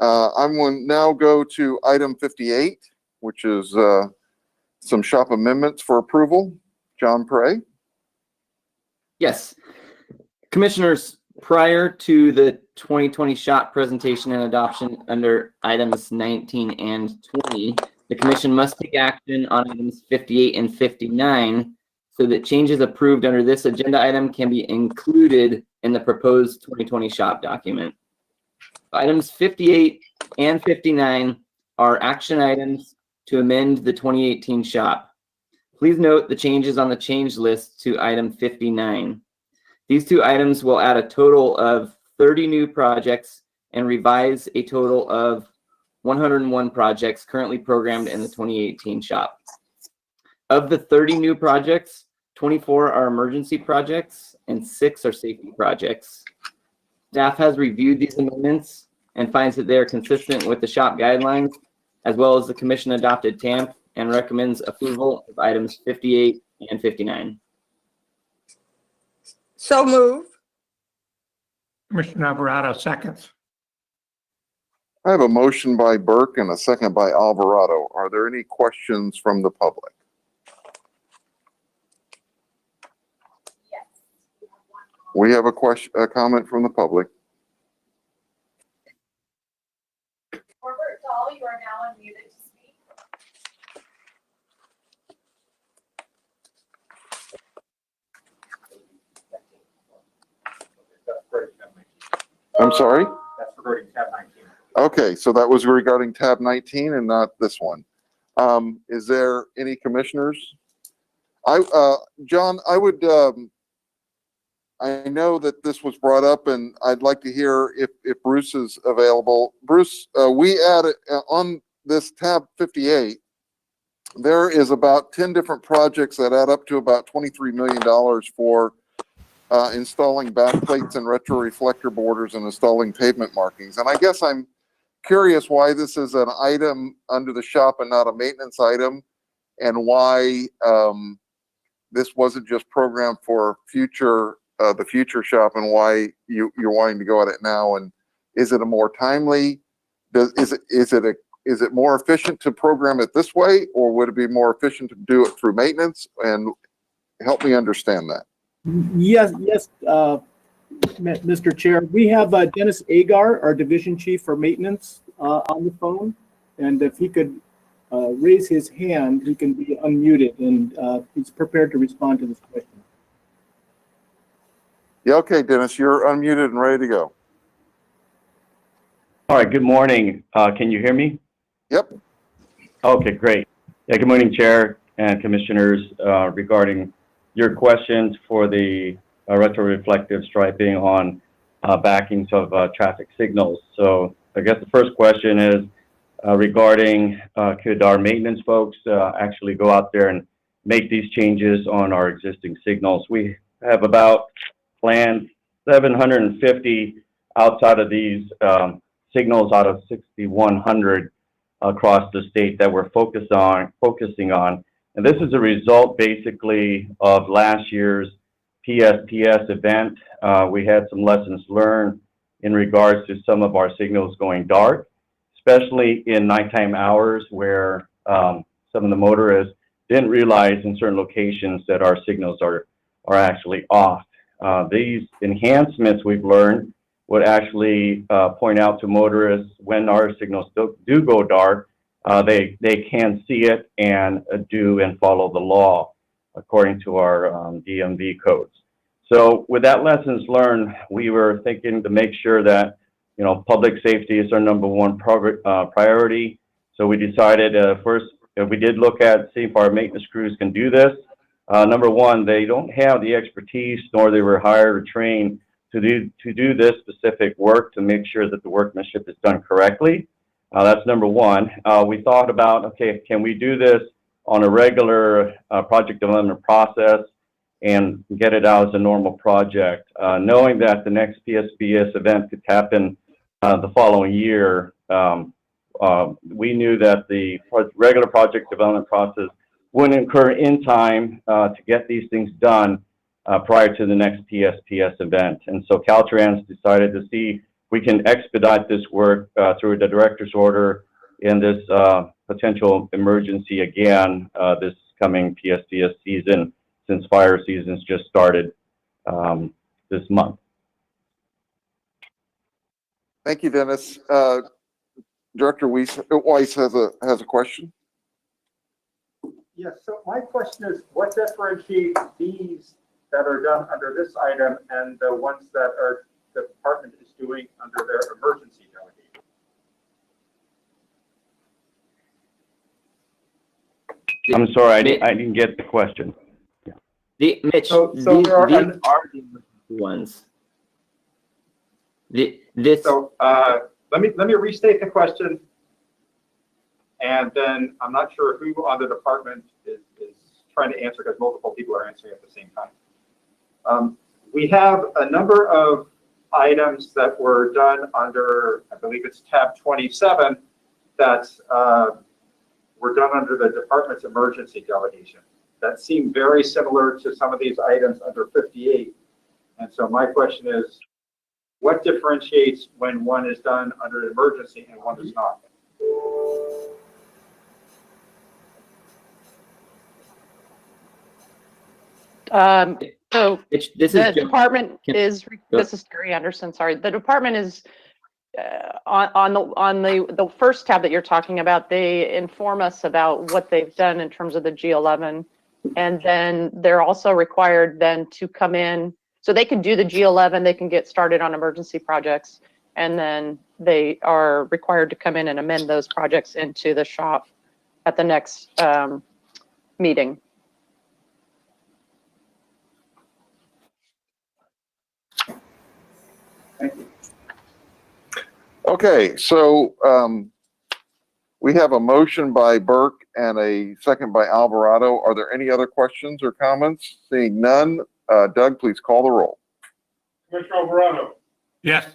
I'm going to now go to item 58, which is some SHOPP amendments for approval. John Prey. Yes. Commissioners, prior to the 2020 SHOPP presentation and adoption under items 19 and 20, the Commission must take action on items 58 and 59 so that changes approved under this agenda item can be included in the proposed 2020 SHOPP document. Items 58 and 59 are action items to amend the 2018 SHOPP. Please note the changes on the change list to item 59. These two items will add a total of 30 new projects and revise a total of 101 projects currently programmed in the 2018 SHOPP. Of the 30 new projects, 24 are emergency projects and 6 are safety projects. Staff has reviewed these amendments and finds that they are consistent with the SHOPP guidelines as well as the Commission adopted TAMP and recommends approval of items 58 and 59. So move. Commissioner Alvarado seconds. I have a motion by Burke and a second by Alvarado. Are there any questions from the public? Yes. We have a question, a comment from the public. Robert Dahl, you are now unmuted to speak. I'm sorry? That's regarding tab 19. Okay, so that was regarding tab 19 and not this one. Is there any commissioners? John, I would, I know that this was brought up and I'd like to hear if Bruce is available. Bruce, we added on this tab 58, there is about 10 different projects that add up to about $23 million for installing backplates and retroreflector borders and installing pavement markings. And I guess I'm curious why this is an item under the SHOPP and not a maintenance item, and why this wasn't just programmed for future the future SHOPP, and why you're wanting to go at it now. And is it a more timely? Is it more efficient to program it this way, or would it be more efficient to do it through maintenance? And help me understand that. Yes, Mr. Chair. We have Dennis Agar, our Division Chief for Maintenance, on the phone. And if he could raise his hand, he can be unmuted, and he's prepared to respond to this question. Yeah, okay, Dennis, you're unmuted and ready to go. All right, good morning. Can you hear me? Yep. Okay, great. Yeah, good morning, Chair and Commissioners. Regarding your questions for the retroreflective striping on backings of traffic signals. So I guess the first question is regarding could our maintenance folks actually go out there and make these changes on our existing signals. We have about planned 750 outside of these signals out of 6,100 across the state that we're focusing on. And this is a result basically of last year's PSPS event. We had some lessons learned in regards to some of our signals going dark, especially in nighttime hours where some of the motorists didn't realize in certain locations that our signals are actually off. These enhancements we've learned would actually point out to motorists when our signals do go dark, they can see it and do and follow the law according to our DMV codes. So with that lessons learned, we were thinking to make sure that, you know, public safety is our #1 priority. So we decided first, we did look at see if our maintenance crews can do this. #1, they don't have the expertise, nor they were hired or trained to do this specific work to make sure that the workmanship is done correctly. That's #1. We thought about, okay, can we do this on a regular project development process and get it out as a normal project, knowing that the next PSPS event could happen the following year. We knew that the regular project development process wouldn't occur in time to get these things done prior to the next PSPS event. And so Caltrans decided to see we can expedite this work through the director's order in this potential emergency again this coming PSTS season, since fire season's just started this month. Thank you, Dennis. Director Weiss has a question. Yes, so my question is, what differentiates these that are done under this item and the ones that the department is doing under their emergency delegation? I'm sorry, I didn't get the question. Mitch, So these there are are the emergency ones. This. So let me restate the question, and then I'm not sure who on the department is trying to answer, because multiple people are answering at the same time. We have a number of items that were done under, I believe it's tab 27, that were done under the department's emergency delegation. That seem very similar to some of these items under 58. And so my question is, what differentiates when one is done under an emergency and one is not? So Mitch, this the is department can- is, this is Terry Anderson, sorry. The department is on the first tab that you're talking about, they inform us about what they've done in terms of the G11. And then they're also required then to come in, so they can do the G11, they can get started on emergency projects. And then they are required to come in and amend those projects into the SHOPP at the next meeting. Thank you. Okay, so we have a motion by Burke and a second by Alvarado. Are there any other questions or comments? Seeing none, Doug, please call the roll. Commissioner Alvarado, Yes.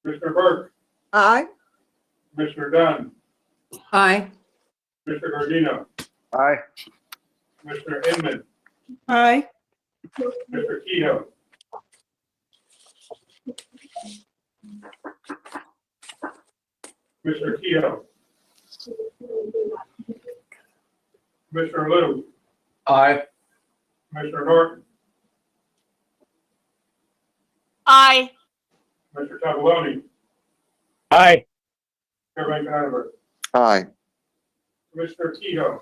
Commissioner Burke, Aye. Commissioner Dunn, Aye. Commissioner Gardino, Aye. Commissioner Inman, Aye. Mr. Kehoe, Commissioner Kehoe, Commissioner Liu, Aye. Commissioner Norton, Aye. Mr. Tabaloni, Aye. Chairman Conover, Aye. Commissioner Kehoe.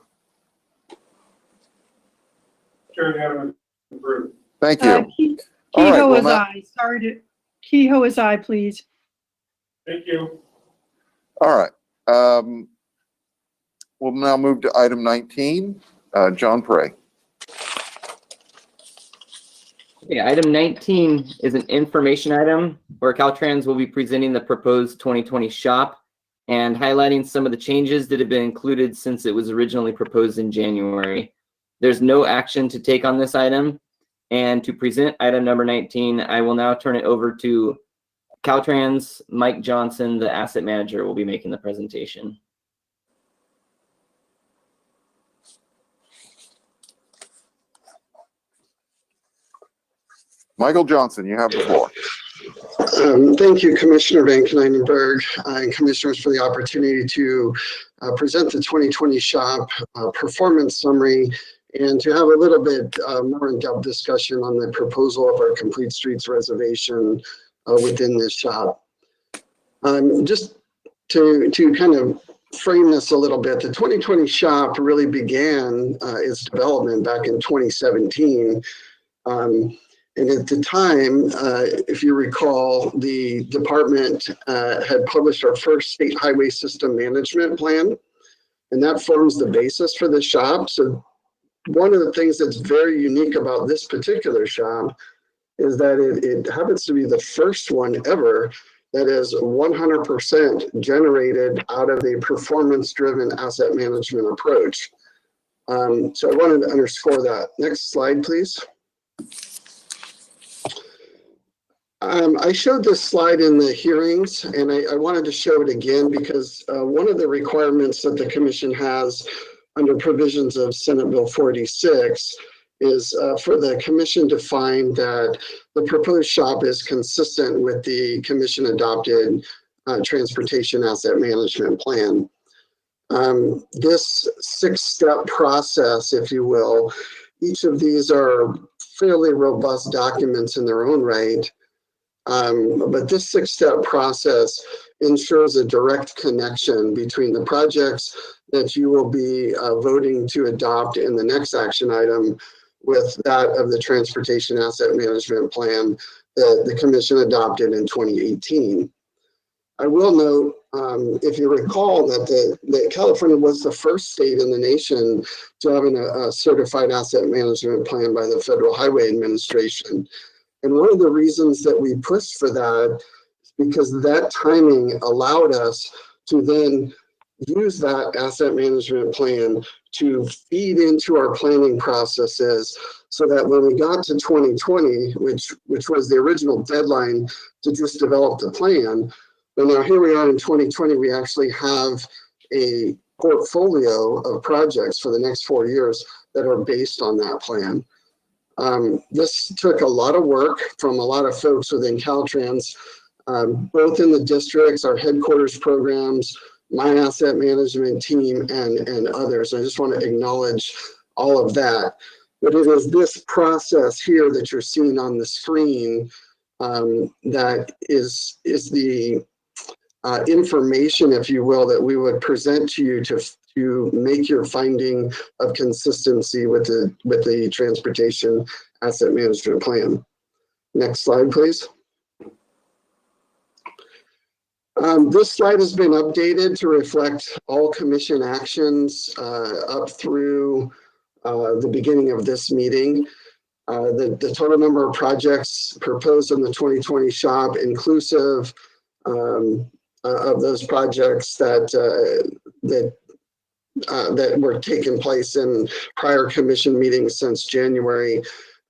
Chair unanimous approved. Thank you. All right, Kehoe well, is now- aye. Sorry to, Kehoe is aye, please. Thank you. All right. We'll now move to item 19. John Prey. Okay, item 19 is an information item where Caltrans will be presenting the proposed 2020 SHOPP and highlighting some of the changes that have been included since it was originally proposed in January. There's no action to take on this item. And to present item number 19, I will now turn it over to Caltrans. Mike Johnson, the asset manager, will be making the presentation. Michael Johnson, you have the floor. Thank you, Commissioner Van Kneinenberg and commissioners, for the opportunity to present the 2020 SHOPP performance summary and to have a little bit more in-depth discussion on the proposal of our Complete Streets reservation within this SHOPP. Just to kind of frame this a little bit, the 2020 SHOPP really began its development back in 2017. And at the time, if you recall, the department had published our first state highway system management plan, and that forms the basis for the SHOPP. So one of the things that's very unique about this particular SHOPP is that it happens to be the first one ever that is 100% generated out of a performance-driven asset management approach. So I wanted to underscore that. Next slide, please. I showed this slide in the hearings, and I wanted to show it again because one of the requirements that the commission has under provisions of Senate Bill 46 is for the commission to find that the proposed SHOPP is consistent with the commission adopted transportation asset management plan. This 6-step process, if you will, each of these are fairly robust documents in their own right. But this 6-step process ensures a direct connection between the projects that you will be voting to adopt in the next action item with that of the transportation asset management plan that the commission adopted in 2018. I will note, if you recall, that California was the first state in the nation to have a certified asset management plan by the Federal Highway Administration. And one of the reasons that we pushed for that is because that timing allowed us to then use that asset management plan to feed into our planning processes, so that when we got to 2020, which was the original deadline to just develop the plan, but now here we are in 2020, we actually have a portfolio of projects for the next 4 years that are based on that plan. This took a lot of work from a lot of folks within Caltrans, both in the districts, our headquarters programs, my asset management team, and others. I just want to acknowledge all of that. But it is this process here that you're seeing on the screen that is the information, if you will, that we would present to you to make your finding of consistency with the transportation asset management plan. Next slide, please. This slide has been updated to reflect all commission actions up through the beginning of this meeting. The total number of projects proposed in the 2020 SHOPP, inclusive of those projects that were taking place in prior commission meetings since January,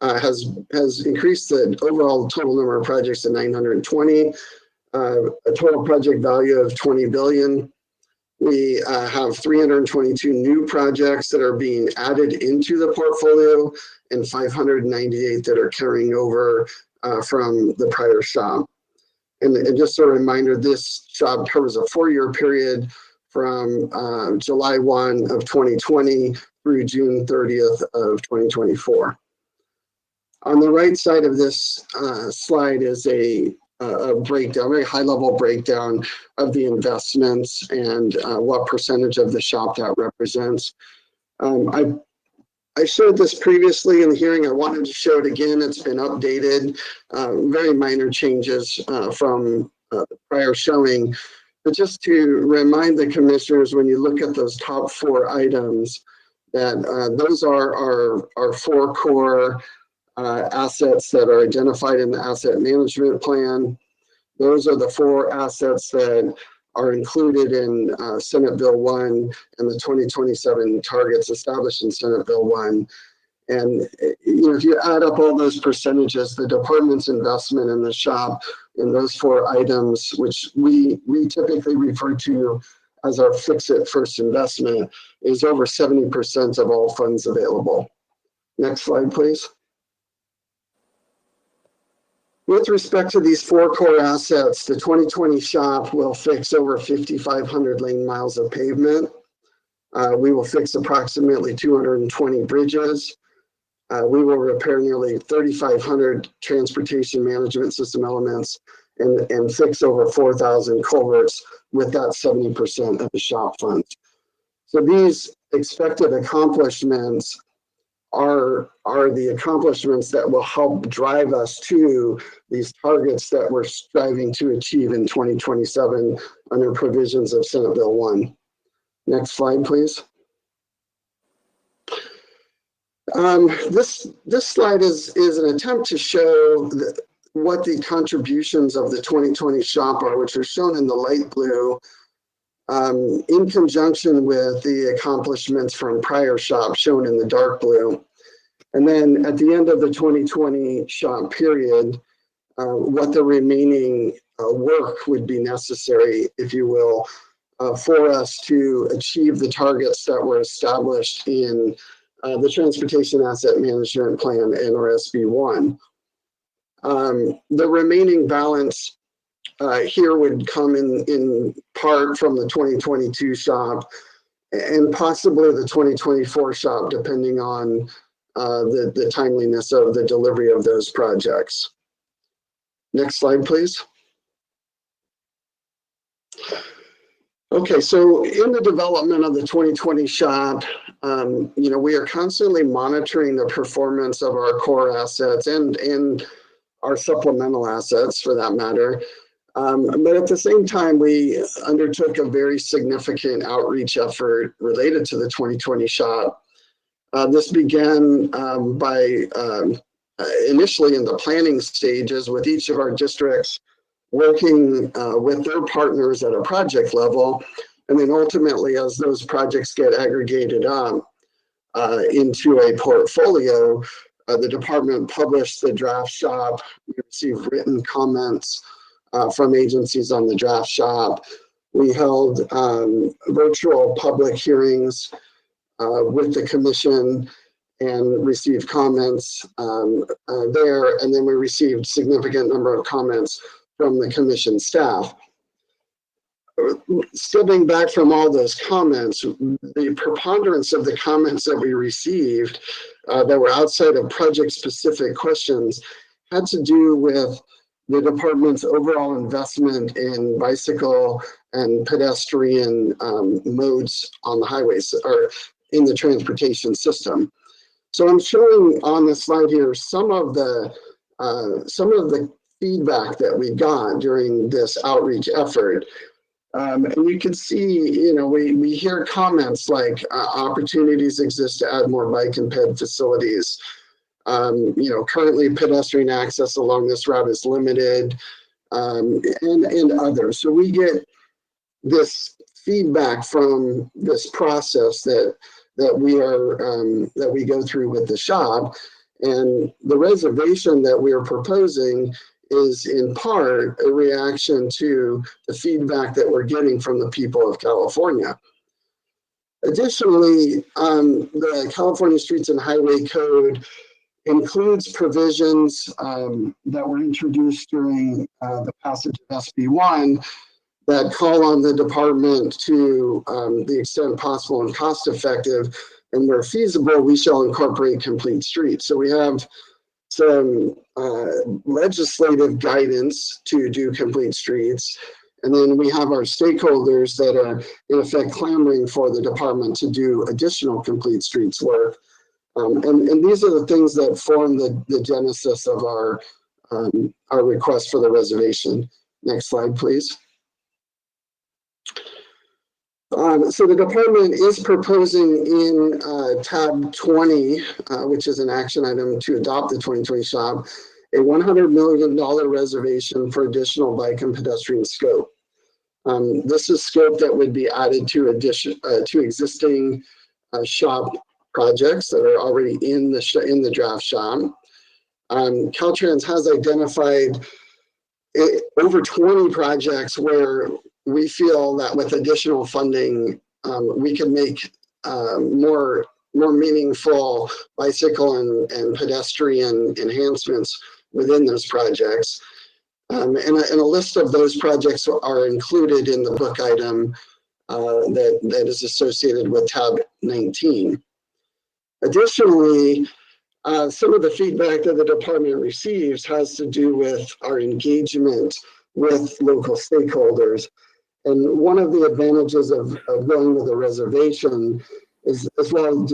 has increased the overall total number of projects to 920, a total project value of $20 billion. We have 322 new projects that are being added into the portfolio and 598 that are carrying over from the prior SHOPP. And just a reminder, this SHOPP covers a 4-year period from July 1 of 2020 through June 30th of 2024. On the right side of this slide is a breakdown, very high-level breakdown of the investments and what percentage of the SHOPP that represents. I showed this previously in the hearing. I wanted to show it again. It's been updated, very minor changes from the prior showing. But just to remind the commissioners, when you look at those top 4 items, that those are our 4 core assets that are identified in the asset management plan. Those are the 4 assets that are included in Senate Bill 1 and the 2027 targets established in Senate Bill 1. And if you add up all those percentages, the department's investment in the SHOPP in those 4 items, which we typically refer to as our fix-it first investment, is over 70% of all funds available. Next slide, please. With respect to these 4 core assets, the 2020 SHOPP will fix over 5,500 lane miles of pavement. We will fix approximately 220 bridges. We will repair nearly 3,500 transportation management system elements and fix over 4,000 culverts with that 70% of the SHOPP funds. So these expected accomplishments are the accomplishments that will help drive us to these targets that we're striving to achieve in 2027 under provisions of Senate Bill 1. Next slide, please. This slide is an attempt to show what the contributions of the 2020 SHOPP are, which are shown in the light blue, in conjunction with the accomplishments from prior SHOPP shown in the dark blue. And then at the end of the 2020 SHOPP period, what the remaining work would be necessary, if you will, for us to achieve the targets that were established in the Transportation Asset Management Plan, NRSB 1. The remaining balance here would come in part from the 2022 SHOPP and possibly the 2024 SHOPP, depending on the timeliness of the delivery of those projects. Next slide, please. Okay, so in the development of the 2020 SHOPP, we are constantly monitoring the performance of our core assets and our supplemental assets for that matter. But at the same time, we undertook a very significant outreach effort related to the 2020 SHOPP. This began by initially in the planning stages with each of our districts working with their partners at a project level. And then ultimately, as those projects get aggregated up into a portfolio, the department published the draft SHOPP. We received written comments from agencies on the draft SHOPP. We held virtual public hearings with the commission and received comments there. And then we received significant number of comments from the commission staff. Stepping back from all those comments, the preponderance of the comments that we received that were outside of project-specific questions had to do with the department's overall investment in bicycle and pedestrian modes on the highways or in the transportation system. So I'm showing on the slide here some of the feedback that we got during this outreach effort. And you can see, we hear comments like opportunities exist to add more bike and ped facilities. Currently pedestrian access along this route is limited, and others. So we get this feedback from this process that we go through with the SHOPP, and the reservation that we are proposing is in part a reaction to the feedback that we're getting from the people of California. Additionally, the California Streets and Highway Code includes provisions that were introduced during the passage of SB1 that call on the department to the extent possible and cost effective, and where feasible, we shall incorporate complete streets. So we have some legislative guidance to do complete streets. And then we have our stakeholders that are in effect clamoring for the department to do additional complete streets work. And these are the things that form the genesis of our request for the reservation. Next slide, please. So the department is proposing in tab 20, which is an action item to adopt the 2020 SHOPP, a $100 million reservation for additional bike and pedestrian scope. This is scope that would be added to existing SHOPP projects that are already in the draft SHOPP. Caltrans has identified over 20 projects where we feel that with additional funding, we can make more meaningful bicycle and pedestrian enhancements within those projects. And a list of those projects are included in the book item that is associated with tab 19. Additionally, some of the feedback that the department receives has to do with our engagement with local stakeholders. And one of the advantages of going with a reservation is, as well,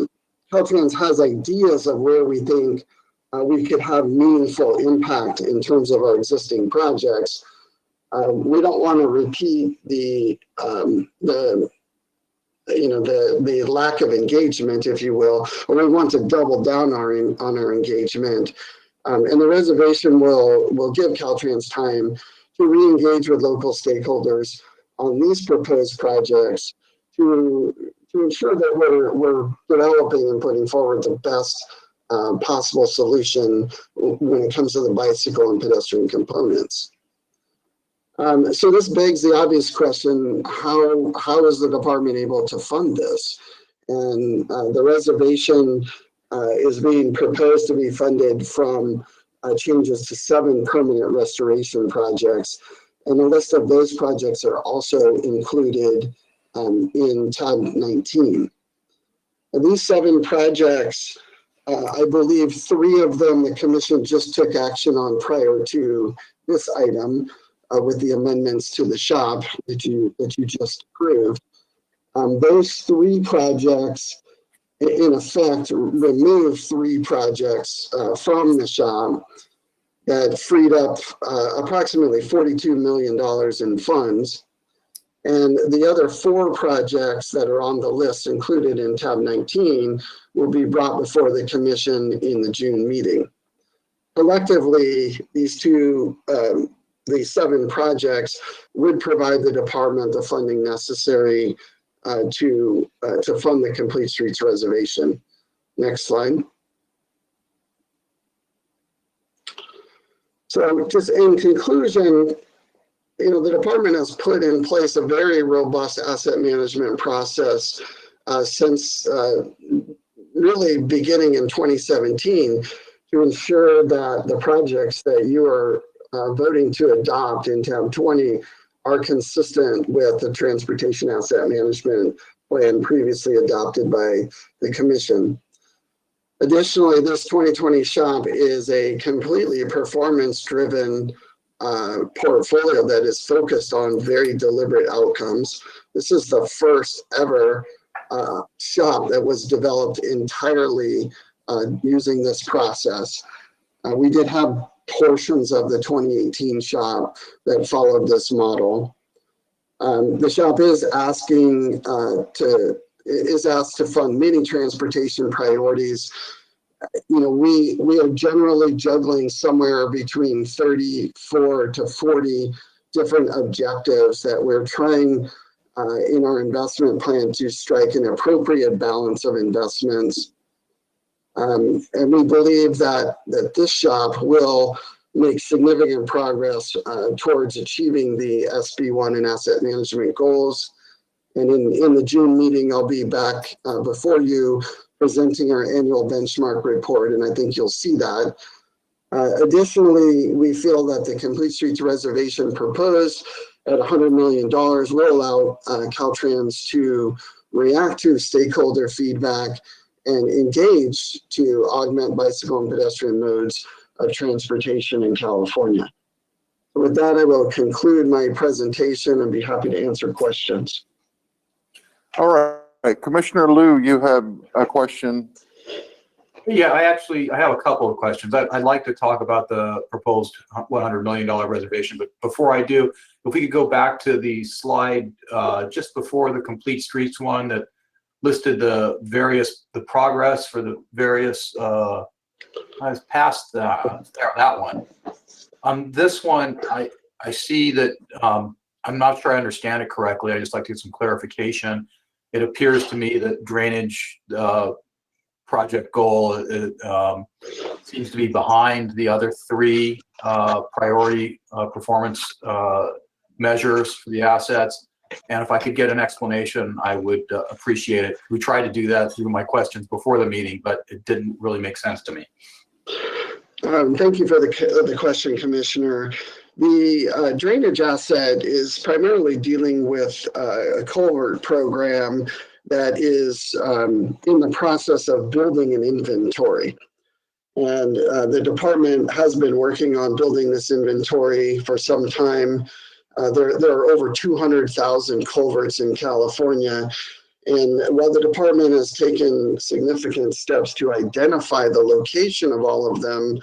Caltrans has ideas of where we think we could have meaningful impact in terms of our existing projects. We don't want to repeat the lack of engagement, if you will, or we want to double down on our engagement. And the reservation will give Caltrans time to re-engage with local stakeholders on these proposed projects to ensure that we're developing and putting forward the best possible solution when it comes to the bicycle and pedestrian components. So this begs the obvious question, how is the department able to fund this? And the reservation is being proposed to be funded from changes to 7 permanent restoration projects. And a list of those projects are also included in tab 19. And these 7 projects, I believe 3 of them the commission just took action on prior to this item with the amendments to the SHOPP that you just approved. Those 3 projects, in effect, removed 3 projects from the SHOPP that freed up approximately $42 million in funds. And the other 4 projects that are on the list included in tab 19 will be brought before the commission in the June meeting. Collectively, these 7 projects would provide the department the funding necessary to fund the Complete Streets Reservation. Next slide. So just in conclusion, the department has put in place a very robust asset management process since really beginning in 2017 to ensure that the projects that you are voting to adopt in tab 20 are consistent with the transportation asset management plan previously adopted by the commission. Additionally, this 2020 SHOPP is a completely performance-driven portfolio that is focused on very deliberate outcomes. This is the first ever SHOPP that was developed entirely using this process. We did have portions of the 2018 SHOPP that followed this model. The SHOPP is asked to fund many transportation priorities. We are generally juggling somewhere between 34 to 40 different objectives that we're trying in our investment plan to strike an appropriate balance of investments. And we believe that this SHOPP will make significant progress towards achieving the SB1 and asset management goals. And in the June meeting, I'll be back before you presenting our annual benchmark report, and I think you'll see that. Additionally, we feel that the Complete Streets Reservation proposed at $100 million will allow Caltrans to react to stakeholder feedback and engage to augment bicycle and pedestrian modes of transportation in California. With that, I will conclude my presentation and be happy to answer questions. All right, Commissioner Liu, you have a question. Yeah, I have a couple of questions. I'd like to talk about the proposed $100 million reservation, but before I do, if we could go back to the slide just before the Complete Streets one that listed the progress for the various, past that one. On this one, I see that, I'm not sure I understand it correctly. I just like to get some clarification. It appears to me that drainage project goal seems to be behind the other 3 priority performance measures for the assets. And if I could get an explanation, I would appreciate it. We tried to do that through my questions before the meeting, but it didn't really make sense to me. Thank you for the question, Commissioner. The drainage asset is primarily dealing with a culvert program that is in the process of building an inventory. And the department has been working on building this inventory for some time. There are over 200,000 culverts in California. And while the department has taken significant steps to identify the location of all of them,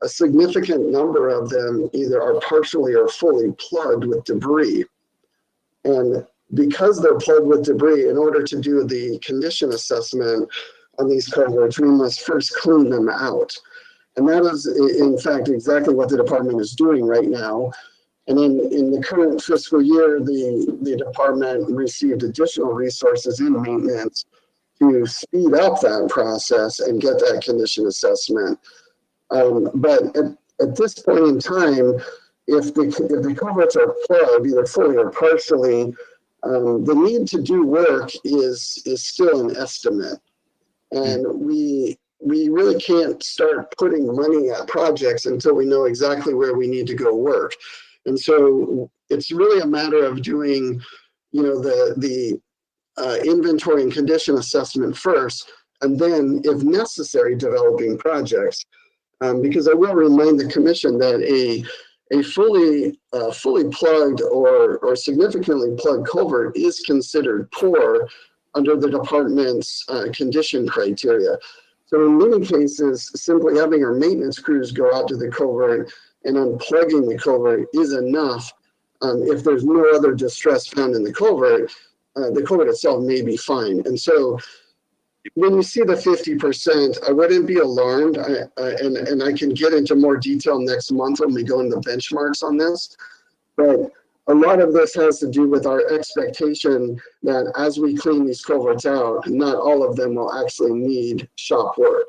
a significant number of them either are partially or fully plugged with debris. And because they're plugged with debris, in order to do the condition assessment on these culverts, we must first clean them out. And that is, in fact, exactly what the department is doing right now. And in the current fiscal year, the department received additional resources in maintenance to speed up that process and get that condition assessment. But at this point in time, if the culverts are plugged, either fully or partially, the need to do work is still an estimate. And we we really can't start putting money at projects until we know exactly where we need to go work. And so it's really a matter of doing, the inventory and condition assessment first, and then, if necessary, developing projects. Because I will remind the commission that a fully plugged or significantly plugged culvert is considered poor under the department's condition criteria. So in many cases, simply having our maintenance crews go out to the culvert and unplugging the culvert is enough. If there's no other distress found in the culvert itself may be fine. And so when you see the 50%, I wouldn't be alarmed. And I can get into more detail next month when we go into benchmarks on this. But a lot of this has to do with our expectation that as we clean these culverts out, not all of them will actually need SHOPP work.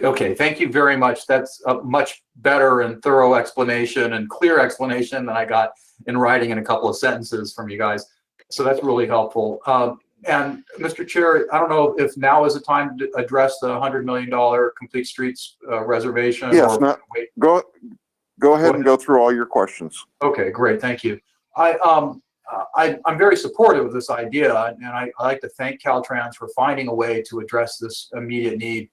Okay, thank you very much. That's a much better and thorough explanation and clear explanation than I got in writing in a couple of sentences from you guys. So that's really helpful. And Mr. Chair, I don't know if now is the time to address the $100 million Complete Streets reservation. Yes, or wait. Go ahead and go through all your questions. Okay, great, thank you. I'm very supportive of this idea, and I like to thank Caltrans for finding a way to address this immediate need,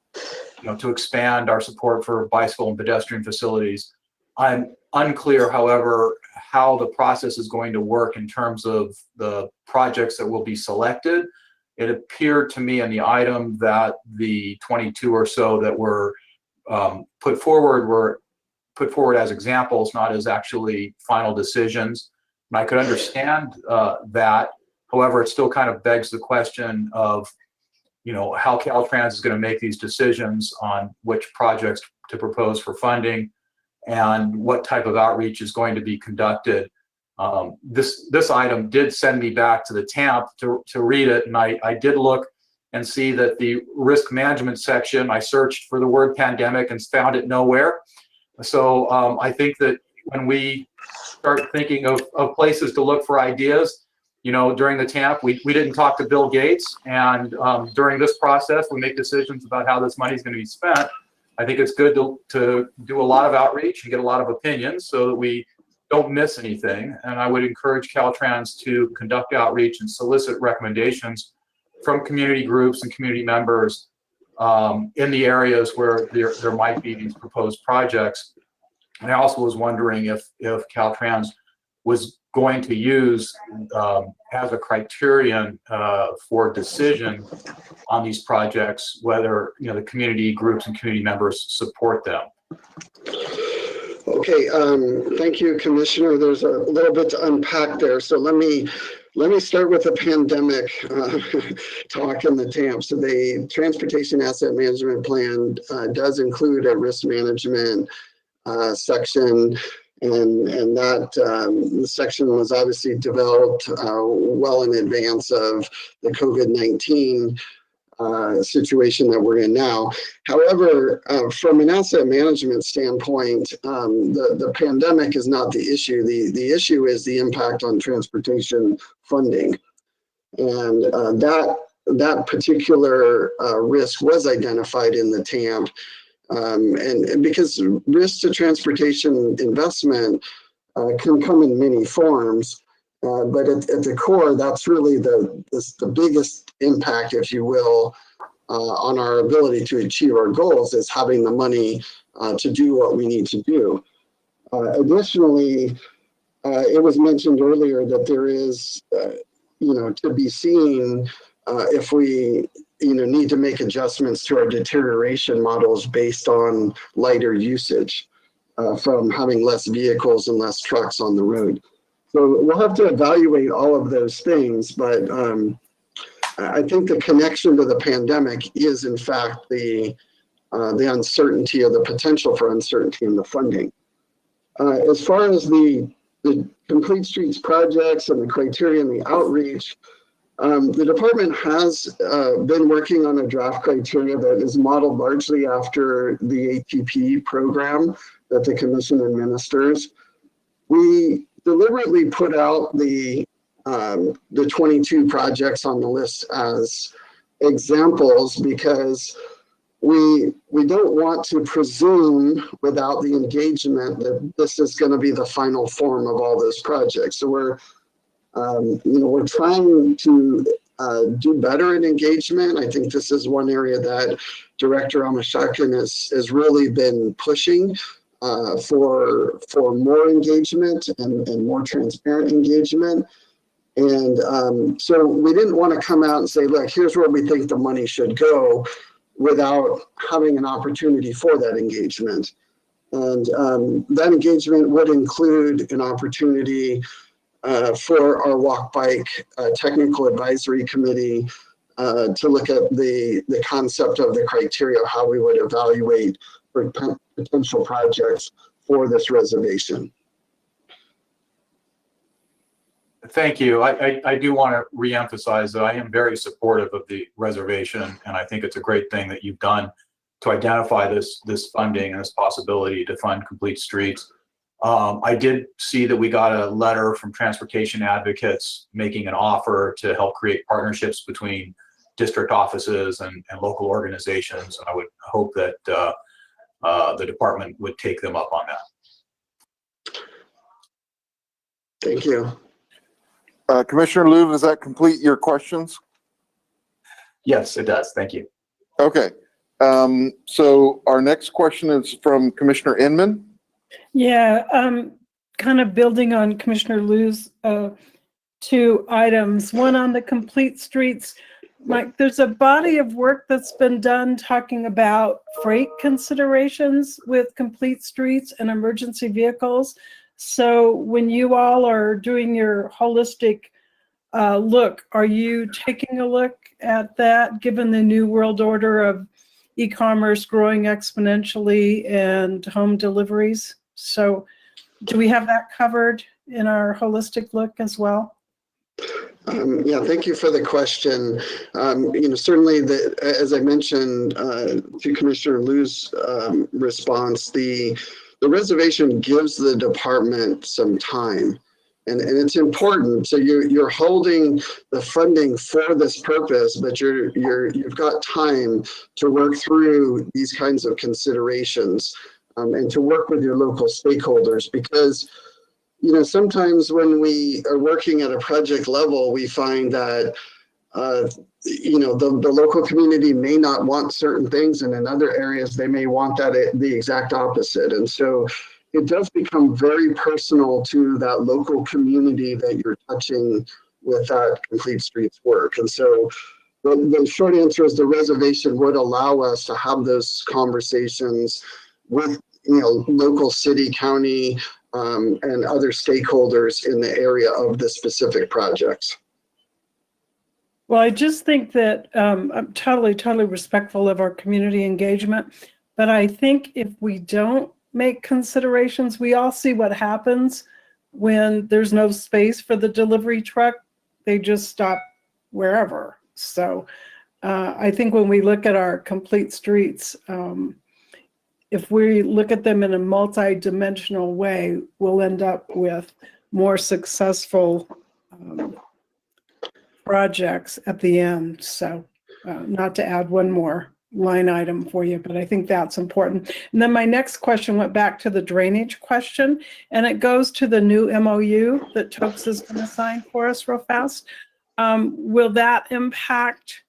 to expand our support for bicycle and pedestrian facilities. I'm unclear, however, how the process is going to work in terms of the projects that will be selected. It appeared to me in the item that the 22 or so that were put forward as examples, not as actually final decisions. And I could understand that. However, it still kind of begs the question of, how Caltrans is going to make these decisions on which projects to propose for funding and what type of outreach is going to be conducted. This item did send me back to the TAMP to read it, and I did look and see that the risk management section, I searched for the word pandemic and found it nowhere. So I think that when we start thinking of places to look for ideas, during the TAMP, we didn't talk to Bill Gates, and during this process, we make decisions about how this money is going to be spent. I think it's good to do a lot of outreach and get a lot of opinions so that we don't miss anything. And I would encourage Caltrans to conduct outreach and solicit recommendations from community groups and community members in the areas where there might be these proposed projects. And I also was wondering if Caltrans was going to use as a criterion for decision on these projects, whether the community groups and community members support them. Okay, thank you, Commissioner. There's a little bit to unpack there. So let me start with the pandemic talk in the TAMP. So the Transportation Asset Management Plan does include a risk management section, and that section was obviously developed well in advance of the COVID-19 situation that we're in now. However, from an asset management standpoint, the pandemic is not the issue. The issue is the impact on transportation funding. And that particular risk was identified in the TAMP. And because risk to transportation investment can come in many forms, but at the core, that's really the biggest impact, if you will, on our ability to achieve our goals, is having the money to do what we need to do. Additionally, it was mentioned earlier that there is, to be seen if we, need to make adjustments to our deterioration models based on lighter usage from having less vehicles and less trucks on the road. So we'll have to evaluate all of those things, but I think the connection to the pandemic is, in fact, the uncertainty, or the potential for uncertainty in the funding. As far as the Complete Streets projects and the criteria and the outreach, the department has been working on a draft criteria that is modeled largely after the ATP program that the commission administers. We deliberately put out the 22 projects on the list as examples because we don't want to presume without the engagement that this is going to be the final form of all those projects. So we're trying to do better in engagement. I think this is one area that Director Amashakin has really been pushing for more engagement and more transparent engagement. And so we didn't want to come out and say, look, here's where we think the money should go without having an opportunity for that engagement. And that engagement would include an opportunity for our Walk Bike Technical Advisory Committee to look at the concept of the criteria of how we would evaluate for potential projects for this reservation. Thank you. I do want to reemphasize that I am very supportive of the reservation, and I think it's a great thing that you've done to identify this funding and this possibility to fund complete streets. I did see that we got a letter from transportation advocates making an offer to help create partnerships between district offices and local organizations. And I would hope that the department would take them up on that. Thank you. Commissioner Liu, does that complete your questions? Yes, it does. Thank you. Okay. So our next question is from Commissioner Inman. Yeah, kind of building on Commissioner Liu's two items. One on the complete streets. Mike, there's a body of work that's been done talking about freight considerations with complete streets and emergency vehicles. So when you all are doing your holistic look, are you taking a look at that, given the new world order of e-commerce growing exponentially and home deliveries? So do we have that covered in our holistic look as well? Yeah, thank you for the question. Certainly, as I mentioned to Commissioner Liu's response, the reservation gives the department some time, and it's important. So you're holding the funding for this purpose, but you've got time to work through these kinds of considerations and to work with your local stakeholders, because sometimes when we are working at a project level, we find that the local community may not want certain things, and in other areas they may want the exact opposite. And so it does become very personal to that local community that you're touching with that complete streets work. And so the short answer is the reservation would allow us to have those conversations with local city, county, and other stakeholders in the area of the specific projects. Well, I just think that I'm totally respectful of our community engagement, but I think if we don't make considerations, we all see what happens when there's no space for the delivery truck. They just stop wherever. So I think when we look at our complete streets, if we look at them in a multi-dimensional way, we'll end up with more successful projects at the end. So not to add one more line item for you, but I think that's important. And then my next question went back to the drainage question, and it goes to the new MOU that Tokes is going to sign for us real fast. Will that impact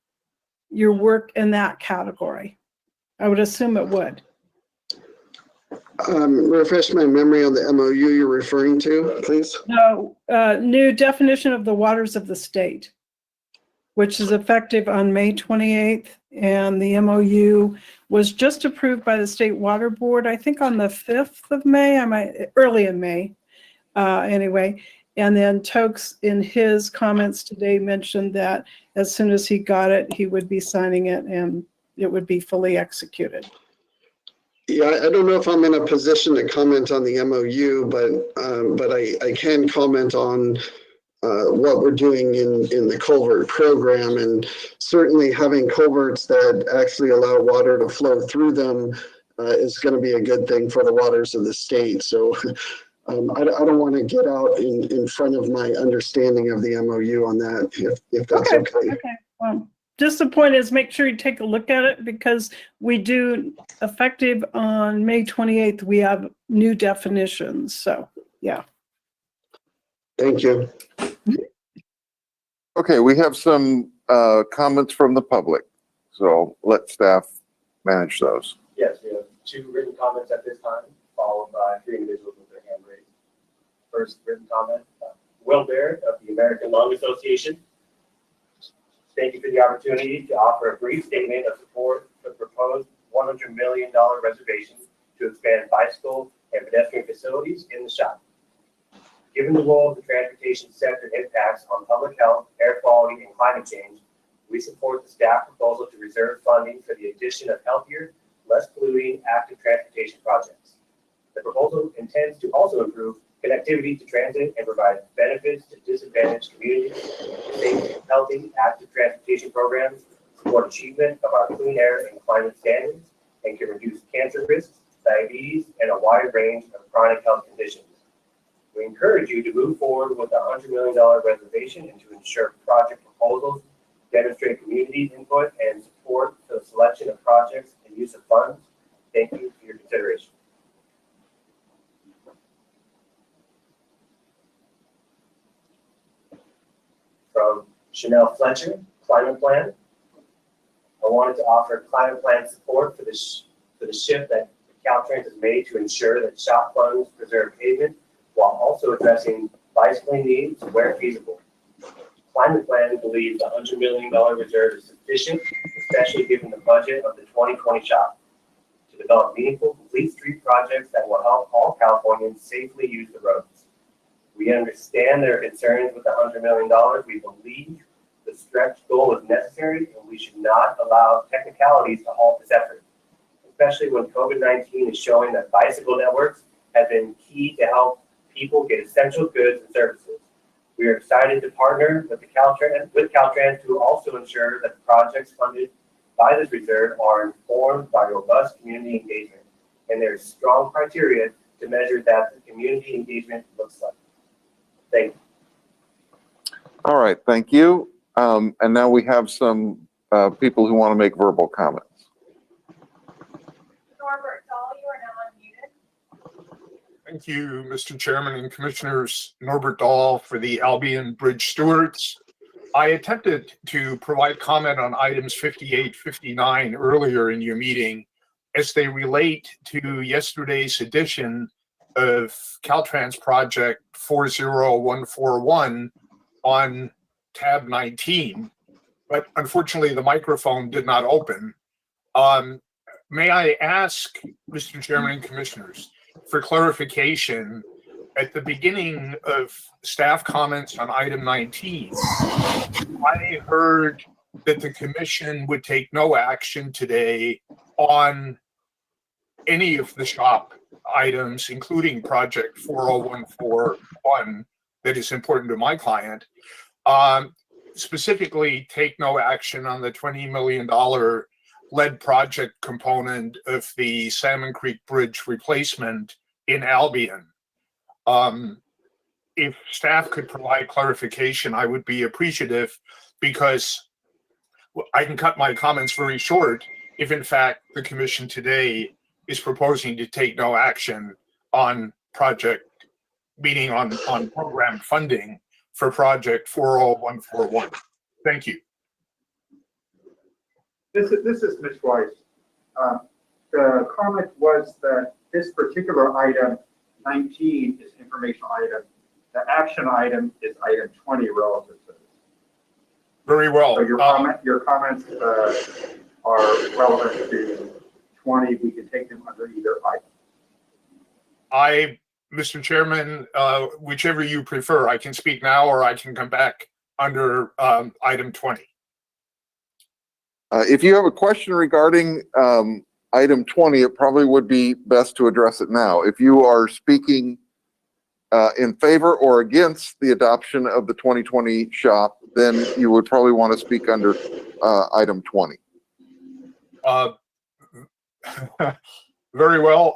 your work in that category? I would assume it would. Refresh my memory on the MOU you're referring to, please. No, new definition of the waters of the state, which is effective on May 28th. And the MOU was just approved by the State Water Board, I think on the 5th of May, early in May, anyway. And then Tokes, in his comments today, mentioned that as soon as he got it, he would be signing it and it would be fully executed. Yeah, I don't know if I'm in a position to comment on the MOU, but I can comment on what we're doing in the culvert program, and certainly having culverts that actually allow water to flow through them is going to be a good thing for the waters of the state. So I don't want to get out in front of my understanding of the MOU on that, if that's okay. Okay. Well, just the point is make sure you take a look at it because we do, effective on May 28th, we have new definitions. So, yeah. Thank you. Okay, we have some comments from the public, so let staff manage those. Yes, we have 2 written comments at this time, followed by 3 individuals with their hand raised. First written comment, Will Baird of the American Lung Association. Thank you for the opportunity to offer a brief statement of support for the proposed $100 million reservation to expand bicycle and pedestrian facilities in the SHOPP. Given the role the transportation sector impacts on public health, air quality, and climate change, we support the staff proposal to reserve funding for the addition of healthier, less polluting active transportation projects. The proposal intends to also improve connectivity to transit and provide benefits to disadvantaged communities. Safe, healthy, active transportation programs support achievement of our clean air and climate standards and can reduce cancer risks, diabetes, and a wide range of chronic health conditions. We encourage you to move forward with a $100 million reservation and to ensure project proposals demonstrate community input and support for the selection of projects and use of funds. Thank you for your consideration. From Chanel Fletcher, Climate Plan. I wanted to offer Climate Plan support for the shift that Caltrans has made to ensure that SHOPP funds preserve pavement while also addressing bicycling needs where feasible. Climate Plan believes the $100 million reserve is sufficient, especially given the budget of the 2020 SHOPP, to develop meaningful, complete street projects that will help all Californians safely use the roads. We understand there are concerns with the $100 million. We believe the stretch goal is necessary, and we should not allow technicalities to halt this effort, especially when COVID-19 is showing that bicycle networks have been key to help people get essential goods and services. We are excited to partner with Caltrans to also ensure that the projects funded by this reserve are informed by robust community engagement, and there is strong criteria to measure that the community engagement looks like. Thank you. All right, thank you. And now we have some people who want to make verbal comments. Norbert Dahl, you are now unmuted. Thank you, Mr. Chairman and Commissioners. Norbert Dahl for the Albion Bridge Stewards. I attempted to provide comment on items 58, 59 earlier in your meeting as they relate to yesterday's edition of Caltrans Project 40141 on tab 19, but unfortunately the microphone did not open. May I ask, Mr. Chairman and Commissioners, for clarification, at the beginning of staff comments on item 19, I heard that the commission would take no action today on any of the SHOPP items, including project 40141 that is important to my client. Specifically, take no action on the $20 million lead project component of the Salmon Creek Bridge replacement in Albion. If staff could provide clarification, I would be appreciative, because I can cut my comments very short if in fact the commission today is proposing to take no action on project, meaning on program funding for project 40141. Thank you. This is Ms. Weiss. The comment was that this particular item 19 is informational item. The action item is item 20 relative to this. Very well. So your comments are relevant to 20. We can take them under either item. Mr. Chairman, whichever you prefer, I can speak now or I can come back under item 20. If you have a question regarding item 20, it probably would be best to address it now. If you are speaking in favor or against the adoption of the 2020 SHOPP, then you would probably want to speak under item 20. Very well.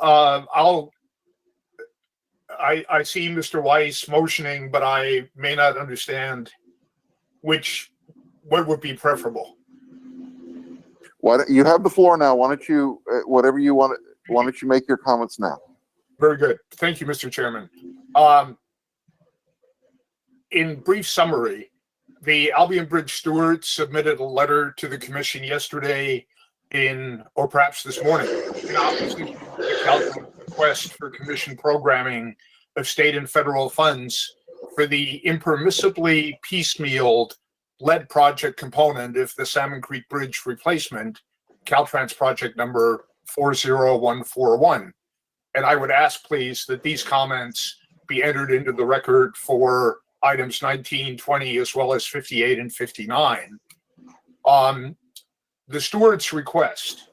I see Mr. Weiss motioning, but I may not understand what would be preferable. You have the floor now. Why don't you, whatever you want, why don't you make your comments now? Very good. Thank you, Mr. Chairman. In brief summary, the Albion Bridge stewards submitted a letter to the commission yesterday or perhaps this morning, in opposition to the Caltrans request for commission programming of state and federal funds for the impermissibly piecemealed lead project component of the Salmon Creek Bridge replacement, Caltrans project number 40141. And I would ask, please, that these comments be entered into the record for items 19, 20, as well as 58 and 59. The stewards request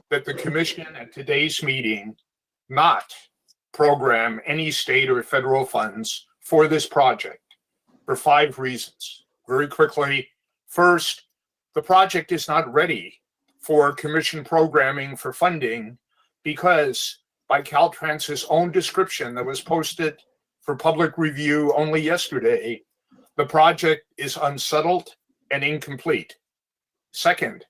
that the commission at today's meeting not program any state or federal funds for this project for 5 reasons. Very quickly, first, the project is not ready for commission programming for funding because by Caltrans's own description that was posted for public review only yesterday, the project is unsettled and incomplete. Second,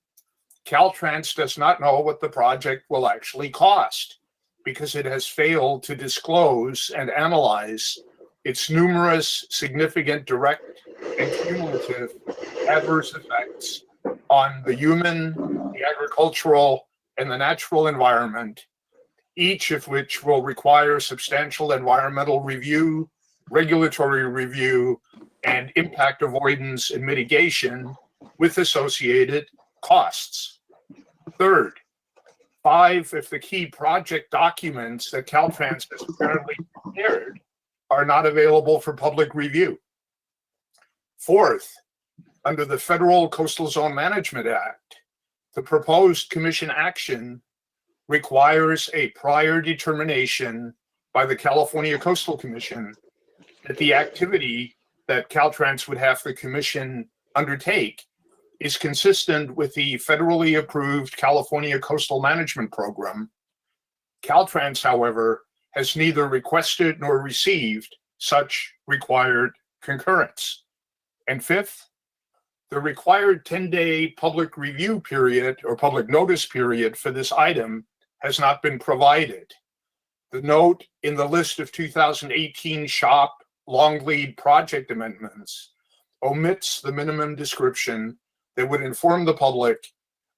Caltrans does not know what the project will actually cost because it has failed to disclose and analyze its numerous significant direct and cumulative adverse effects on the human, the agricultural, and the natural environment, each of which will require substantial environmental review, regulatory review, and impact avoidance and mitigation with associated costs. Third, 5 of the key project documents that Caltrans has apparently prepared are not available for public review. Fourth, under the Federal Coastal Zone Management Act, the proposed commission action requires a prior determination by the California Coastal Commission that the activity that Caltrans would have the commission undertake is consistent with the federally approved California Coastal Management Program. Caltrans, however, has neither requested nor received such required concurrence. And fifth, the required 10-day public review period or public notice period for this item has not been provided. The note in the list of 2018 SHOPP long lead project amendments omits the minimum description that would inform the public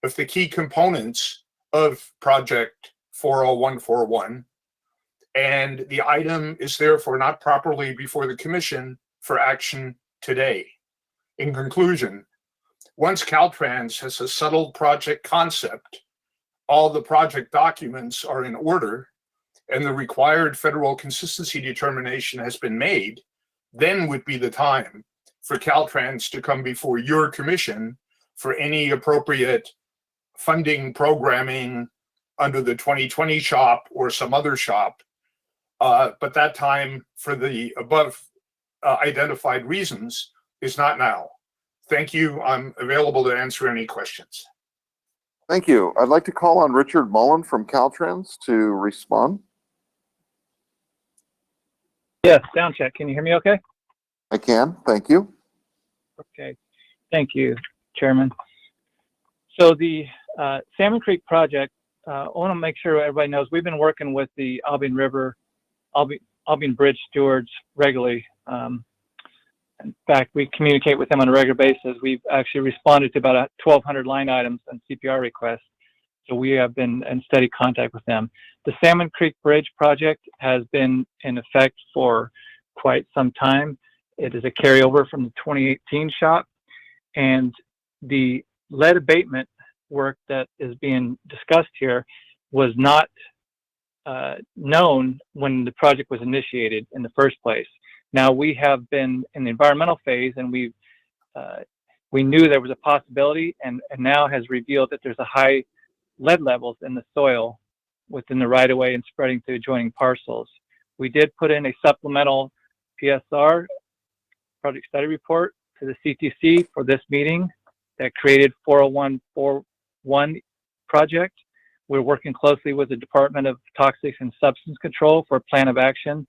of the key components of project 40141, and the item is therefore not properly before the commission for action today. In conclusion, once Caltrans has a settled project concept, all the project documents are in order, and the required federal consistency determination has been made, then would be the time for Caltrans to come before your commission for any appropriate funding programming under the 2020 SHOPP or some other SHOPP. But that time, for the above identified reasons, is not now. Thank you. I'm available to answer any questions. Thank you. I'd like to call on Richard Mullen from Caltrans to respond. Yes, sound check. Can you hear me okay? I can. Thank you. Okay. Thank you, Chairman. So the Salmon Creek project, I want to make sure everybody knows we've been working with the Albion Bridge stewards regularly. In fact, we communicate with them on a regular basis. We've actually responded to about 1,200 line items and CPR requests. So we have been in steady contact with them. The Salmon Creek Bridge project has been in effect for quite some time. It is a carryover from the 2018 SHOPP, and the lead abatement work that is being discussed here was not known when the project was initiated in the first place. Now we have been in the environmental phase, and we knew there was a possibility, and now has revealed that there's a high lead levels in the soil within the right-of-way and spreading to adjoining parcels. We did put in a supplemental PSR, project study report, to the CTC for this meeting that created 40141 project. We're working closely with the Department of Toxics and Substance Control for a plan of action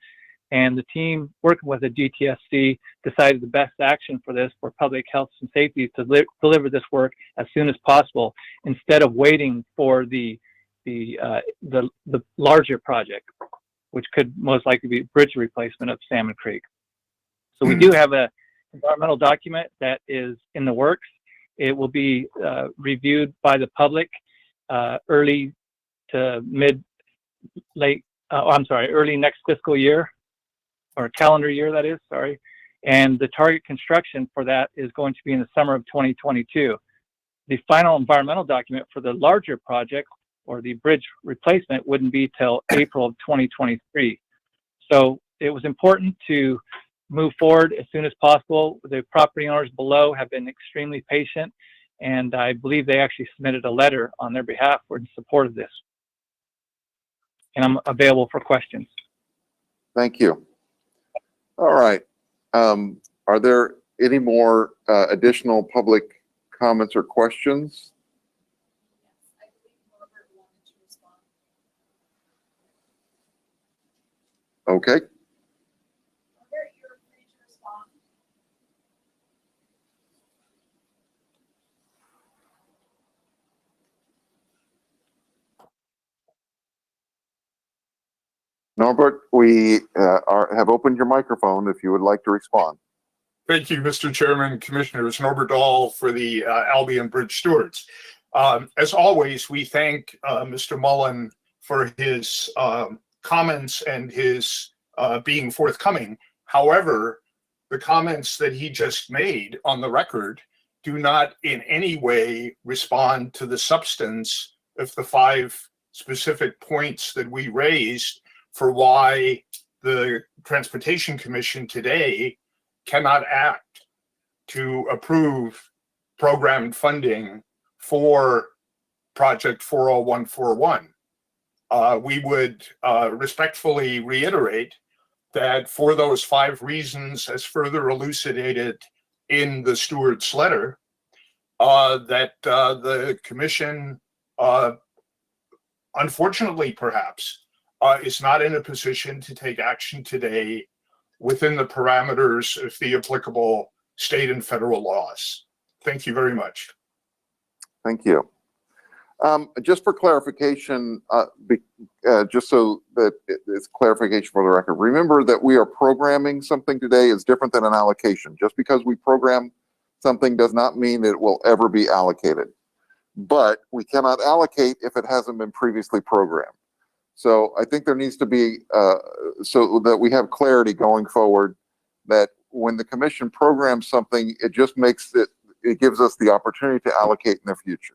And the team working with the DTSC decided the best action for this, for public health and safety, to deliver this work as soon as possible, instead of waiting for the larger project, which could most likely be bridge replacement of Salmon Creek. So we do have an environmental document that is in the works. It will be reviewed by the public early next fiscal year, or calendar year, that is, sorry. And the target construction for that is going to be in the summer of 2022. The final environmental document for the larger project, or the bridge replacement, wouldn't be till April of 2023. So it was important to move forward as soon as possible. The property owners below have been extremely patient, and I believe they actually submitted a letter on their behalf for in support of this. And I'm available for questions. Thank you. All right. Are there any more additional public comments or questions? Okay. Norbert, we have opened your microphone if you would like to respond. Thank you, Mr. Chairman, Commissioners. Norbert Dahl for the Albion Bridge Stewards. As always, we thank Mr. Mullen for his comments and his being forthcoming. However, the comments that he just made on the record do not in any way respond to the substance of the 5 specific points that we raised for why the Transportation Commission today cannot act to approve programmed funding for Project 40141. We would respectfully reiterate that for those 5 reasons, as further elucidated in the steward's letter, that the commission, unfortunately perhaps, is not in a position to take action today within the parameters of the applicable state and federal laws. Thank you very much. Thank you. Just for clarification, just so that it's clarification for the record, remember that we are programming something today is different than an allocation. Just because we program something does not mean it will ever be allocated. But we cannot allocate if it hasn't been previously programmed. So I think there needs to be, so that we have clarity going forward, that when the commission programs something, it just makes it, it gives us the opportunity to allocate in the future.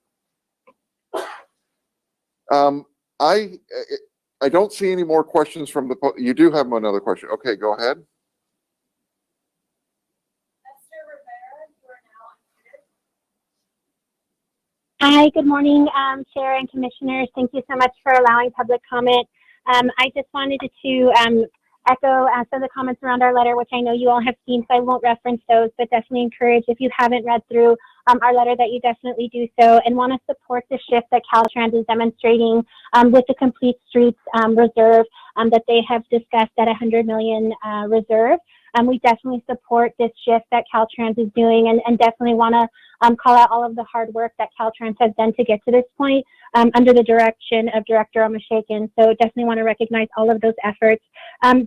I don't see any more questions from the, you do have another question. Okay, go ahead. Hi, good morning, Chair and Commissioners. Thank you so much for allowing public comment. I just wanted to echo some of the comments around our letter, which I know you all have seen, so I won't reference those, but definitely encourage, if you haven't read through our letter, that you definitely do so, and want to support the shift that Caltrans is demonstrating with the Complete Streets Reserve that they have discussed at $100 million reserve. We definitely support this shift that Caltrans is doing, and definitely want to call out all of the hard work that Caltrans has done to get to this point under the direction of Director Omashakin. So definitely want to recognize all of those efforts.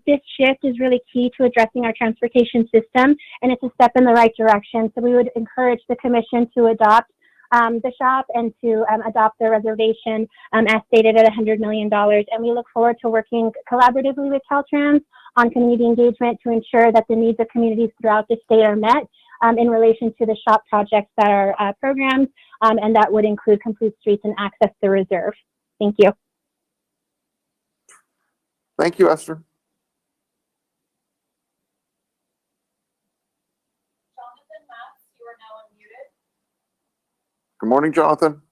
This shift is really key to addressing our transportation system, and it's a step in the right direction. So we would encourage the Commission to adopt the SHOPP and to adopt the reservation as stated at $100 million. And we look forward to working collaboratively with Caltrans on community engagement to ensure that the needs of communities throughout the state are met in relation to the SHOPP projects that are programmed, and that would include Complete Streets and Access the Reserve. Thank you. Thank you, Esther. Jonathan Matz, you are now unmuted. Good morning, Jonathan.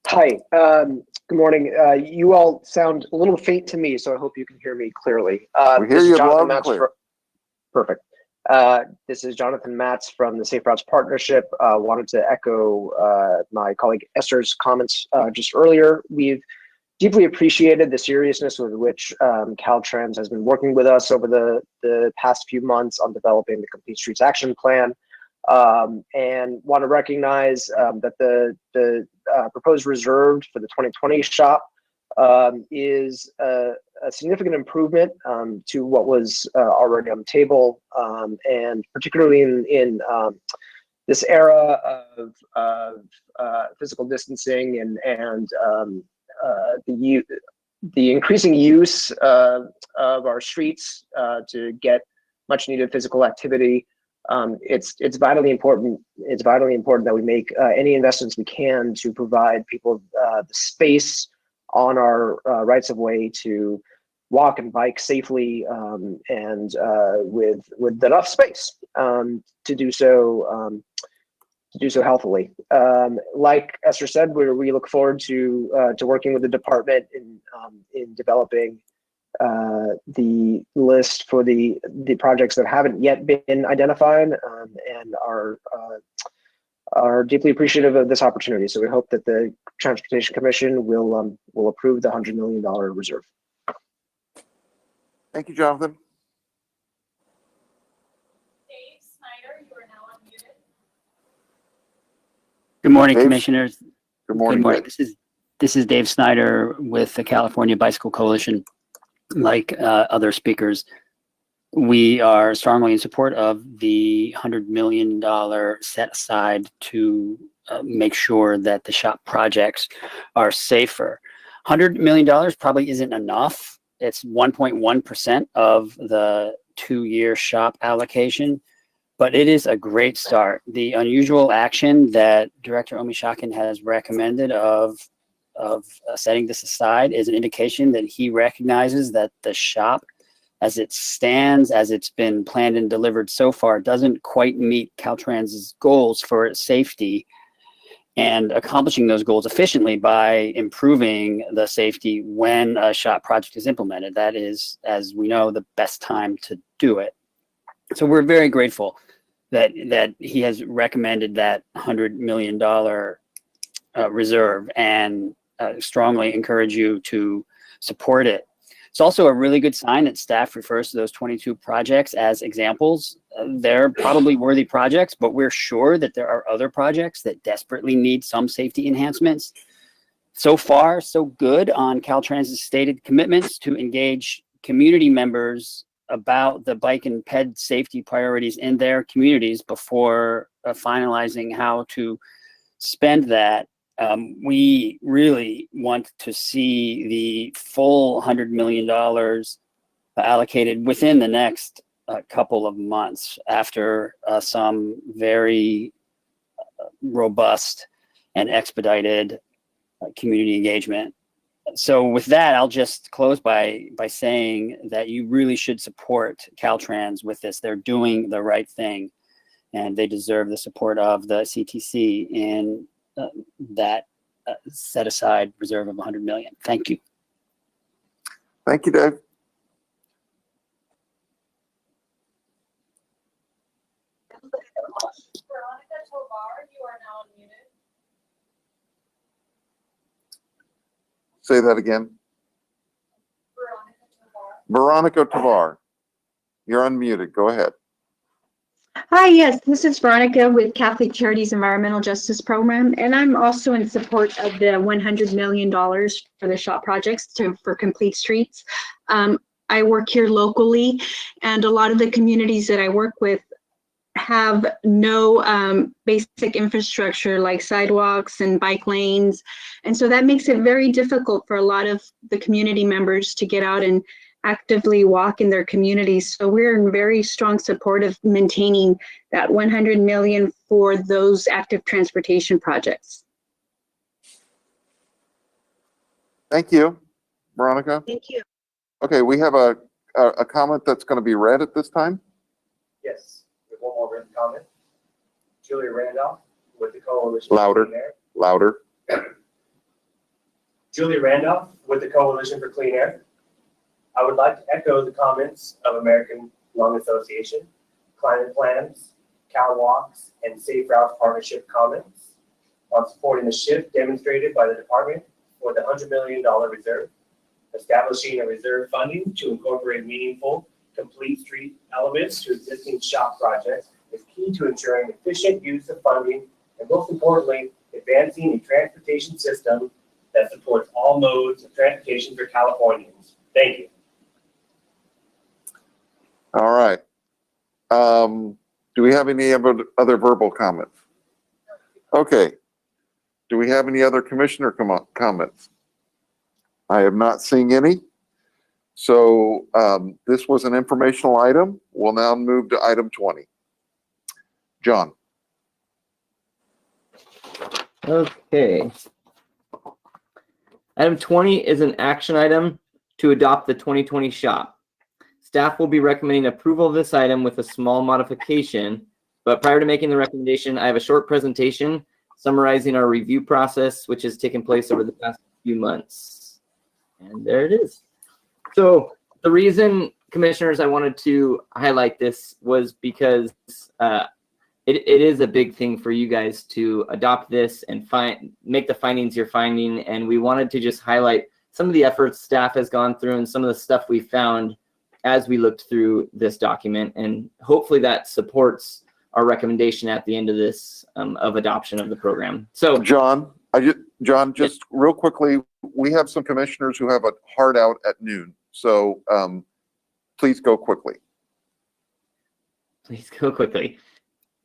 Hi, good morning. You all sound a little faint to me, so I hope you can hear me clearly. We hear you loud and clear. Perfect. This is Jonathan Matz from the Safe Routes Partnership. Wanted to echo my colleague Esther's comments just earlier. We've deeply appreciated the seriousness with which Caltrans has been working with us over the past few months on developing the Complete Streets Action Plan, and want to recognize that the proposed reserve for the 2020 SHOPP is a significant improvement to what was already on the table, and particularly in this era of physical distancing and the increasing use of our streets to get much needed physical activity. It's vitally important. It's vitally important that we make any investments we can to provide people the space on our rights of way to walk and bike safely and with enough space to do so healthily. Like Esther said, we look forward to working with the department in developing the list for the projects that haven't yet been identified and are deeply appreciative of this opportunity. So we hope that the Transportation Commission will approve the $100 million reserve. Thank you, Jonathan. Dave Snyder, you are now unmuted. Good morning, Dave? Commissioners. Good morning. This is Dave Snyder with the California Bicycle Coalition. Like other speakers, we are strongly in support of the $100 million set aside to make sure that the SHOPP projects are safer. $100 million probably isn't enough. It's 1.1% of the 2-year SHOPP allocation, but it is a great start. The unusual action that Director Omishakin has recommended of setting this aside is an indication that he recognizes that the SHOPP, as it stands, as it's been planned and delivered so far, doesn't quite meet Caltrans's goals for safety and accomplishing those goals efficiently by improving the safety when a SHOPP project is implemented. That is, as we know, the best time to do it. So we're very grateful that he has recommended that $100 million reserve, and strongly encourage you to support it. It's also a really good sign that staff refers to those 22 projects as examples. They're probably worthy projects, but we're sure that there are other projects that desperately need some safety enhancements. So far, so good on Caltrans's stated commitments to engage community members about the bike and ped safety priorities in their communities before finalizing how to spend that. We really want to see the full $100 million allocated within the next couple of months after some very robust and expedited community engagement. So with that, I'll just close by saying that you really should support Caltrans with this. They're doing the right thing, and they deserve the support of the CTC in that set aside reserve of $100 million. Thank you. Thank you, Dave. Veronica Tovar, you are now unmuted. Say that again. Veronica Tovar, you're unmuted. Go ahead. Hi, yes, this is Veronica with Catholic Charities Environmental Justice Program, and I'm also in support of the $100 million for the SHOPP projects for Complete Streets. I work here locally, and a lot of the communities that I work with have no basic infrastructure like sidewalks and bike lanes. And so that makes it very difficult for a lot of the community members to get out and actively walk in their communities. So we're in very strong support of maintaining that $100 million for those active transportation projects. Thank you, Veronica. Thank you. Okay, we have a comment that's going to be read at this time. Yes, we have one more written comment. Julia Randolph with the Coalition Louder, for Clean Air. louder. Julia Randolph with the Coalition for Clean Air. I would like to echo the comments of American Lung Association, climate plans, Cal Walks, and Safe Routes Partnership comments on supporting the shift demonstrated by the department for the $100 million reserve. Establishing a reserve funding to incorporate meaningful, complete street elements to existing SHOPP projects is key to ensuring efficient use of funding and, most importantly, advancing a transportation system that supports all modes of transportation for Californians. Thank you. All right. Do we have any other verbal comments? Okay. Do we have any other commissioner comments? I have not seen any. So this was an informational item. We'll now move to item 20. John. Okay. Item 20 is an action item to adopt the 2020 SHOPP. Staff will be recommending approval of this item with a small modification, but prior to making the recommendation, I have a short presentation summarizing our review process, which has taken place over the past few months. And there it is. So the reason, commissioners, I wanted to highlight this was because it is a big thing for you guys to adopt this and make the findings you're finding. And we wanted to just highlight some of the efforts staff has gone through and some of the stuff we found as we looked through this document. And hopefully that supports our recommendation at the end of this of adoption of the program. So John, just real quickly, we have some commissioners who have a hard out at noon. So please go quickly. Please go quickly.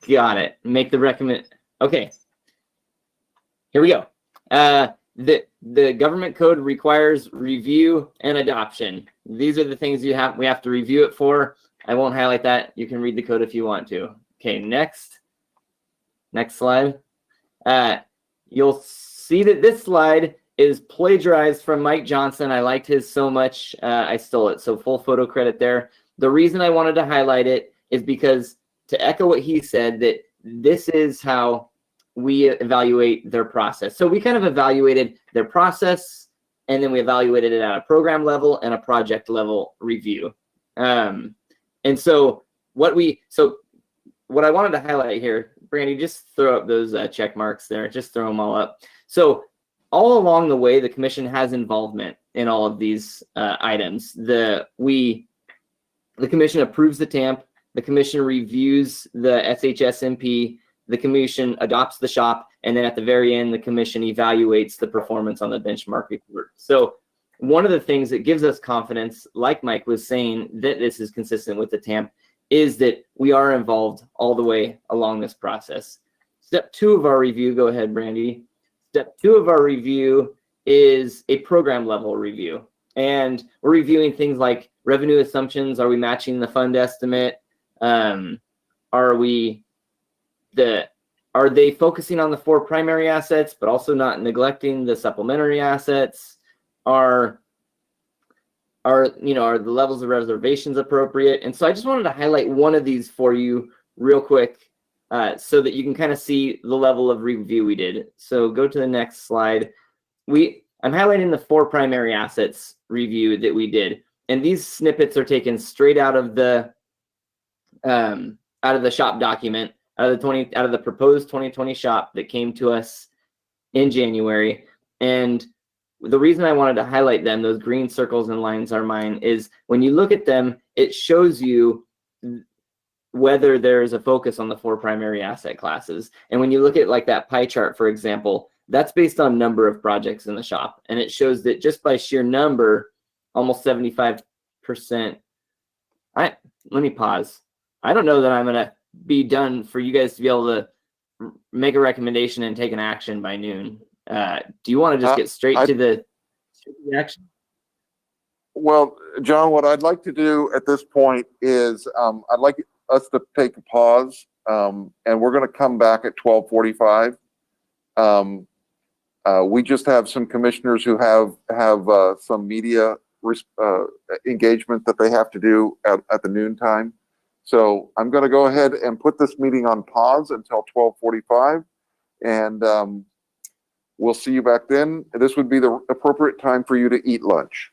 Got it. Make the recommend. Okay. Here we go. The government code requires review and adoption. These are the things we have to review it for. I won't highlight that. You can read the code if you want to. Okay, next slide. You'll see that this slide is plagiarized from Mike Johnson. I liked his so much, I stole it. So full photo credit there. The reason I wanted to highlight it is because, to echo what he said, that this is how we evaluate their process. So we kind of evaluated their process, and then we evaluated it at a program level and a project level review. And so what I wanted to highlight here, Brandy, just throw up those check marks there. Just throw them all up. So all along the way, the commission has involvement in all of these items. The commission approves the TAMP. The commission reviews the SHSMP. The commission adopts the SHOPP, and then at the very end, the commission evaluates the performance on the benchmark report. So one of the things that gives us confidence, like Mike was saying, that this is consistent with the TAMP, is that we are involved all the way along this process. Step 2 of our review, go ahead, Brandy. Step 2 of our review is a program level review. And we're reviewing things like revenue assumptions. Are we matching the fund estimate? Are they focusing on the 4 primary assets, but also not neglecting the supplementary assets? Are the levels of reservations appropriate? And so I just wanted to highlight one of these for you real quick so that you can kind of see the level of review we did. So go to the next slide. I'm highlighting the 4 primary assets review that we did. And these snippets are taken straight out of the SHOPP document, out of the proposed 2020 SHOPP that came to us in January. And the reason I wanted to highlight them, those green circles and lines are mine, is when you look at them, it shows you whether there's a focus on the 4 primary asset classes. And when you look at like that pie chart, for example, that's based on number of projects in the SHOPP. And it shows that just by sheer number, almost 75%. Let me pause. I don't know that I'm going to be done for you guys to be able to make a recommendation and take an action by noon. Do you want to just get straight to the action? Well, John, what I'd like to do at this point is I'd like us to take a pause, and we're going to come back at 12:45. We just have some commissioners who have some media engagement that they have to do at the noon time. So I'm going to go ahead and put this meeting on pause until 12:45, and we'll see you back then. This would be the appropriate time for you to eat lunch.